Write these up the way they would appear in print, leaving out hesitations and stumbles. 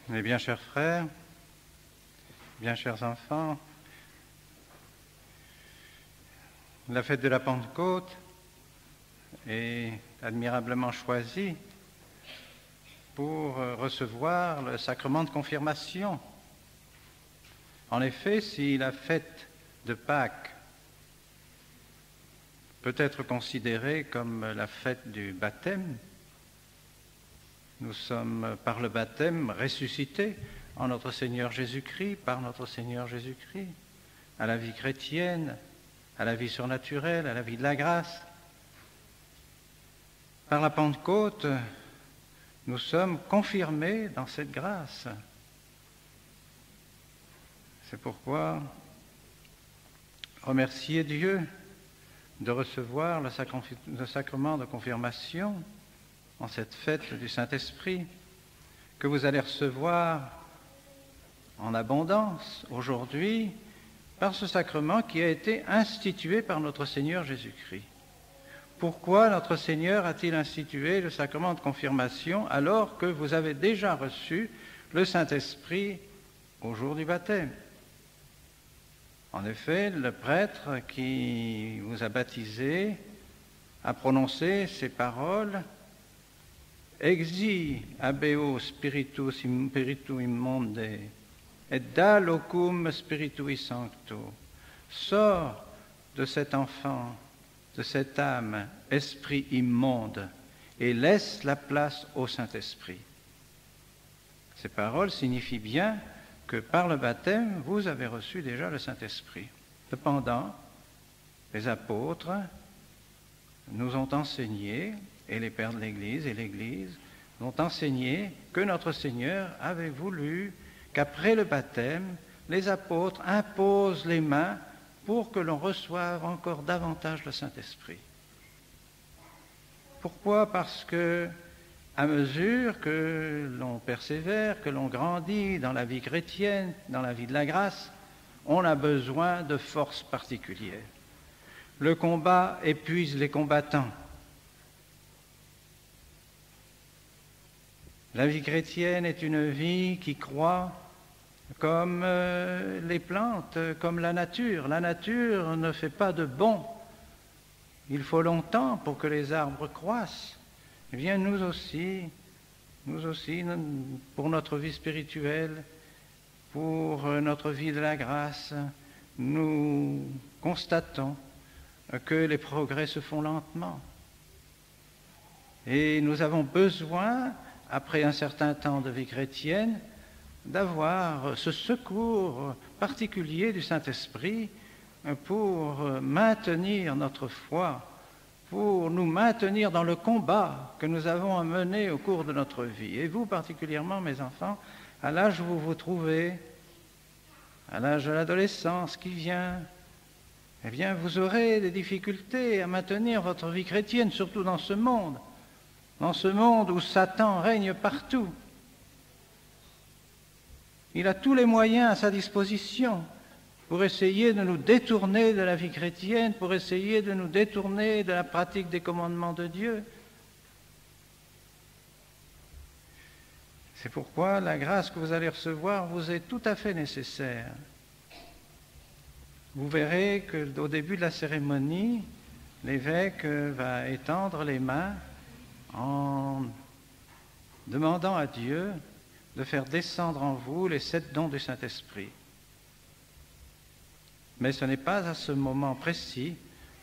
Mes bien chers frères, bien chers enfants, la fête de la Pentecôte est admirablement choisie pour recevoir le sacrement de confirmation. En effet, si la fête de Pâques peut être considérée comme la fête du baptême, nous sommes par le baptême ressuscités en notre Seigneur Jésus-Christ, par notre Seigneur Jésus-Christ, à la vie chrétienne, à la vie surnaturelle, à la vie de la grâce. Par la Pentecôte, nous sommes confirmés dans cette grâce. C'est pourquoi remerciez Dieu de recevoir le sacrement de confirmation en cette fête du Saint-Esprit, que vous allez recevoir en abondance aujourd'hui par ce sacrement qui a été institué par notre Seigneur Jésus-Christ. Pourquoi notre Seigneur a-t-il institué le sacrement de confirmation alors que vous avez déjà reçu le Saint-Esprit au jour du baptême? En effet, le prêtre qui vous a baptisé a prononcé ces paroles: Exi habeo spiritus immonde, et da locum spiritui sancto. Sors de cet enfant, de cette âme, esprit immonde, et laisse la place au Saint-Esprit. Ces paroles signifient bien que par le baptême, vous avez reçu déjà le Saint-Esprit. Cependant, les apôtres nous ont enseigné, et les pères de l'Église et l'Église ont enseigné que notre Seigneur avait voulu qu'après le baptême, les apôtres imposent les mains pour que l'on reçoive encore davantage le Saint-Esprit. Pourquoi? Parce que, à mesure que l'on persévère, que l'on grandit dans la vie chrétienne, dans la vie de la grâce, on a besoin de forces particulières. Le combat épuise les combattants. La vie chrétienne est une vie qui croît comme les plantes, comme la nature. La nature ne fait pas de bond. Il faut longtemps pour que les arbres croissent. Eh bien, nous aussi, pour notre vie spirituelle, pour notre vie de la grâce, nous constatons que les progrès se font lentement. Et nous avons besoin, après un certain temps de vie chrétienne, d'avoir ce secours particulier du Saint-Esprit pour maintenir notre foi, pour nous maintenir dans le combat que nous avons à mener au cours de notre vie. Et vous particulièrement, mes enfants, à l'âge où vous vous trouvez, à l'âge de l'adolescence qui vient, eh bien, vous aurez des difficultés à maintenir votre vie chrétienne, surtout dans ce monde où Satan règne partout. Il a tous les moyens à sa disposition pour essayer de nous détourner de la vie chrétienne, pour essayer de nous détourner de la pratique des commandements de Dieu. C'est pourquoi la grâce que vous allez recevoir vous est tout à fait nécessaire. Vous verrez qu'au début de la cérémonie, l'évêque va étendre les mains en demandant à Dieu de faire descendre en vous les 7 dons du Saint-Esprit. Mais ce n'est pas à ce moment précis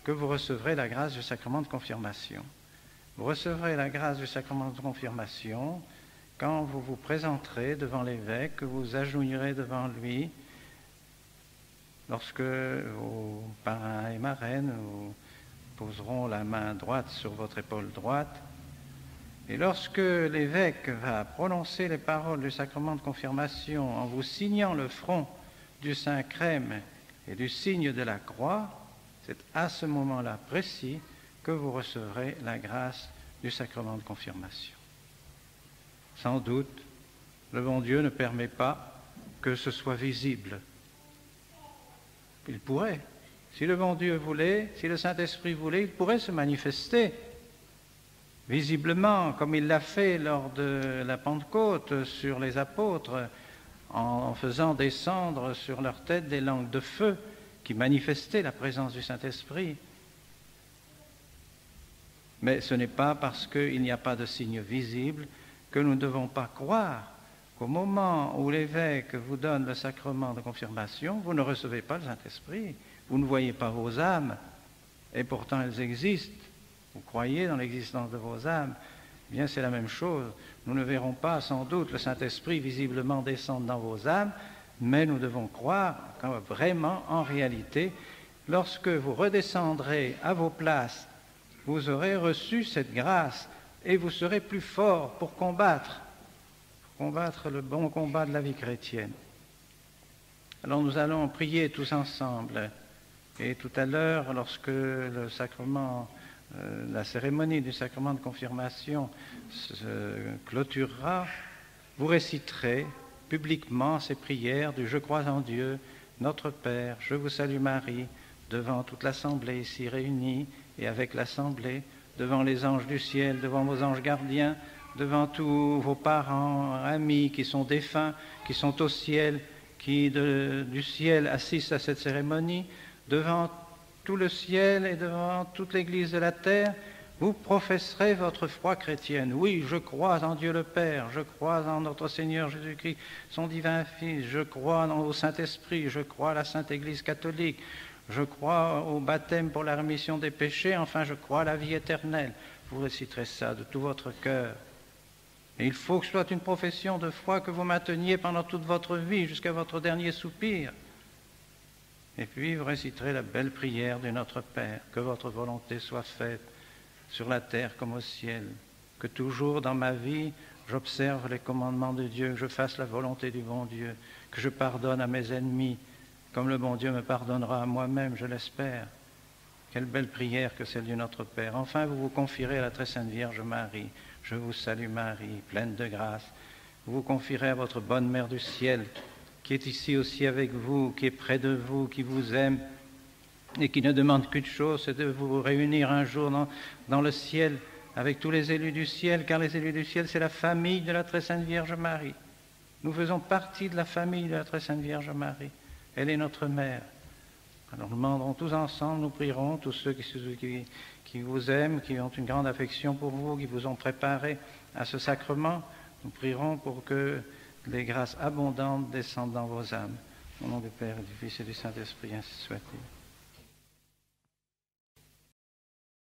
que vous recevrez la grâce du sacrement de confirmation. Vous recevrez la grâce du sacrement de confirmation quand vous vous présenterez devant l'évêque, que vous agenouillerez devant lui, lorsque vos parrains et marraines vous poseront la main droite sur votre épaule droite. Et lorsque l'évêque va prononcer les paroles du sacrement de confirmation en vous signant le front du Saint-Crème et du signe de la croix, c'est à ce moment-là précis que vous recevrez la grâce du sacrement de confirmation. Sans doute, le bon Dieu ne permet pas que ce soit visible. Il pourrait. Si le bon Dieu voulait, si le Saint-Esprit voulait, il pourrait se manifester. visiblement, comme il l'a fait lors de la Pentecôte sur les apôtres, en faisant descendre sur leur tête des langues de feu qui manifestaient la présence du Saint-Esprit. Mais ce n'est pas parce qu'il n'y a pas de signe visible que nous ne devons pas croire qu'au moment où l'évêque vous donne le sacrement de confirmation, vous ne recevez pas le Saint-Esprit, vous ne voyez pas vos âmes, et pourtant elles existent. Vous croyez dans l'existence de vos âmes, eh bien c'est la même chose. Nous ne verrons pas sans doute le Saint-Esprit visiblement descendre dans vos âmes, mais nous devons croire que vraiment, en réalité, lorsque vous redescendrez à vos places, vous aurez reçu cette grâce et vous serez plus forts pour combattre le bon combat de la vie chrétienne. Alors nous allons prier tous ensemble. Et tout à l'heure, lorsque le sacrement, la cérémonie du sacrement de confirmation se clôturera, vous réciterez publiquement ces prières du « Je crois en Dieu, notre Père, je vous salue Marie » devant toute l'Assemblée ici réunie et avec l'Assemblée, devant les anges du ciel, devant vos anges gardiens, devant tous vos parents, amis qui sont défunts, qui sont au ciel, qui du ciel assistent à cette cérémonie, devant tout le ciel et devant toute l'Église de la terre, vous professerez votre foi chrétienne. Oui, je crois en Dieu le Père, je crois en notre Seigneur Jésus-Christ, son divin Fils, je crois au Saint-Esprit, je crois à la Sainte Église catholique, je crois au baptême pour la rémission des péchés, enfin je crois à la vie éternelle. Vous réciterez ça de tout votre cœur. Et il faut que ce soit une profession de foi que vous mainteniez pendant toute votre vie, jusqu'à votre dernier soupir. Et puis vous réciterez la belle prière de notre Père, que votre volonté soit faite sur la terre comme au ciel, que toujours dans ma vie j'observe les commandements de Dieu, que je fasse la volonté du bon Dieu, que je pardonne à mes ennemis, comme le bon Dieu me pardonnera à moi-même, je l'espère. Quelle belle prière que celle du Notre Père. Enfin, vous vous confierez à la très sainte Vierge Marie. Je vous salue Marie, pleine de grâce. Vous vous confierez à votre bonne Mère du ciel, qui est ici aussi avec vous, qui est près de vous, qui vous aime et qui ne demande qu'une chose, c'est de vous réunir un jour dans le ciel avec tous les élus du ciel, car les élus du ciel, c'est la famille de la très sainte Vierge Marie. Nous faisons partie de la famille de la très sainte Vierge Marie. Elle est notre mère. Alors nous demanderons tous ensemble, nous prierons, tous ceux qui vous aiment, qui ont une grande affection pour vous, qui vous ont préparé à ce sacrement, nous prierons pour que les grâces abondantes descendent dans vos âmes. Au nom du Père, et du Fils et du Saint-Esprit, ainsi soit-il.